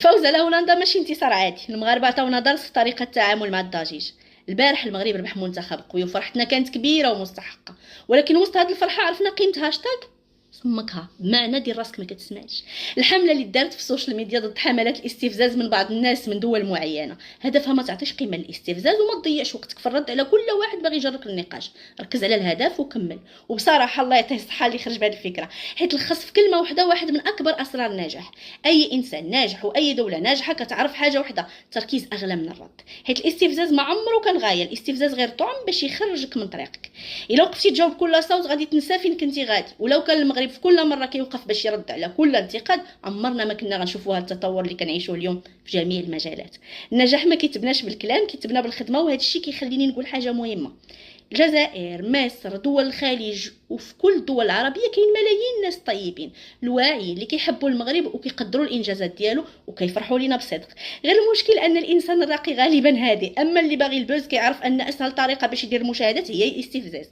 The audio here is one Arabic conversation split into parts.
الفوز على هولندا ماشي انتصار عادي. المغاربه عطاونا درس في طريقه التعامل مع الضجيج. البارح المغرب ربح منتخب قوي وفرحتنا كانت كبيره ومستحقه، ولكن وسط هذه الفرحه عرفنا قيمه هاشتاغ سمكها بمعنى دير راسك ما كتسمعش. الحمله اللي دارت في السوشيال ميديا ضد حملات الاستفزاز من بعض الناس من دول معينه هدفها ما تعطيش قيمه للاستفزاز وما تضيعش وقتك في الرد على كل واحد باغي يجرك النقاش. ركز على الهدف وكمل. وبصراحه الله يعطيه الصحه اللي خرج بهذه الفكره، حيت لخص في كلمه واحده واحد من اكبر اسرار النجاح. اي انسان ناجح واي دوله ناجحه كتعرف حاجه واحده: التركيز اغلى من الرد. حيت الاستفزاز ما عمره كان غايه، الاستفزاز غير طعم باش يخرجك من طريقك. الا وقفتي تجاوب كل صوت غادي تنسى فين كنتي غادي. ولو كان المغرب في كل مره كيوقف باش يرد على كل انتقاد، عمرنا ما كنا غنشوفوا هذا التطور اللي كنعيشوه اليوم في جميع المجالات. النجاح ما كيتبناش بالكلام، كيتبنى بالخدمه. وهذا الشيء كيخليني نقول حاجه مهمه: الجزائر، مصر، دول الخليج وفي كل الدول العربيه كاين ملايين الناس طيبين الواعيين اللي كيحبوا المغرب وكيقدروا الانجازات ديالو وكيفرحوا لينا بصدق. غير المشكل ان الانسان الراقي غالبا هادئ، اما اللي باغي البوز كيعرف ان اسهل طريقه باش يدير المشاهدات هي الاستفزاز.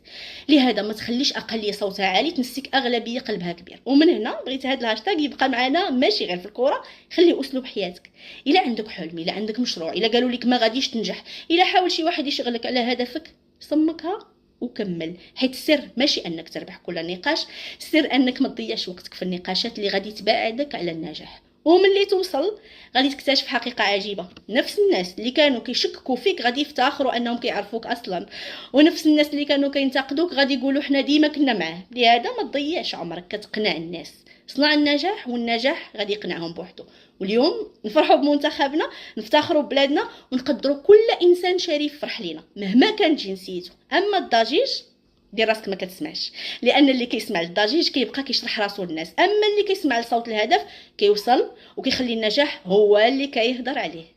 لهذا ما تخليش اقليه صوتها عالي تنسيك اغلبيه قلبها كبير. ومن هنا بغيت هذا الهاشتاغ يبقى معنا ماشي غير في الكره، خليه اسلوب حياتك. الا عندك حلم، الا عندك مشروع، الا قالوا لك ما غاديش تنجح، الا حاول شي واحد يشغلك على هدفك، صمكها وكمل. حيت السر ماشي انك تربح كل نقاش، السر انك ما تضيعش وقتك في النقاشات اللي غادي تبعدك على النجاح. وملي توصل غادي تكتشف حقيقه عجيبه: نفس الناس اللي كانوا كيشككوا فيك غادي يفتخروا انهم كيعرفوك اصلا، ونفس الناس اللي كانوا كينتقدوك غادي يقولوا حنا ديما كنا معاه. لهذا ما تضيعش عمرك كتقنع الناس، صنع النجاح والنجاح غادي يقنعهم بوحده. واليوم نفرحوا بمنتخبنا، نفتخروا ببلادنا، ونقدروا كل انسان شريف فرح لينا مهما كانت جنسيته. اما الضجيج دير راسك ما كتسمعش، لان اللي كيسمع الضجيج كيبقى كيشرح راسو للناس، اما اللي كيسمع لصوت الهدف كيوصل وكيخلي النجاح هو اللي كيهضر عليه.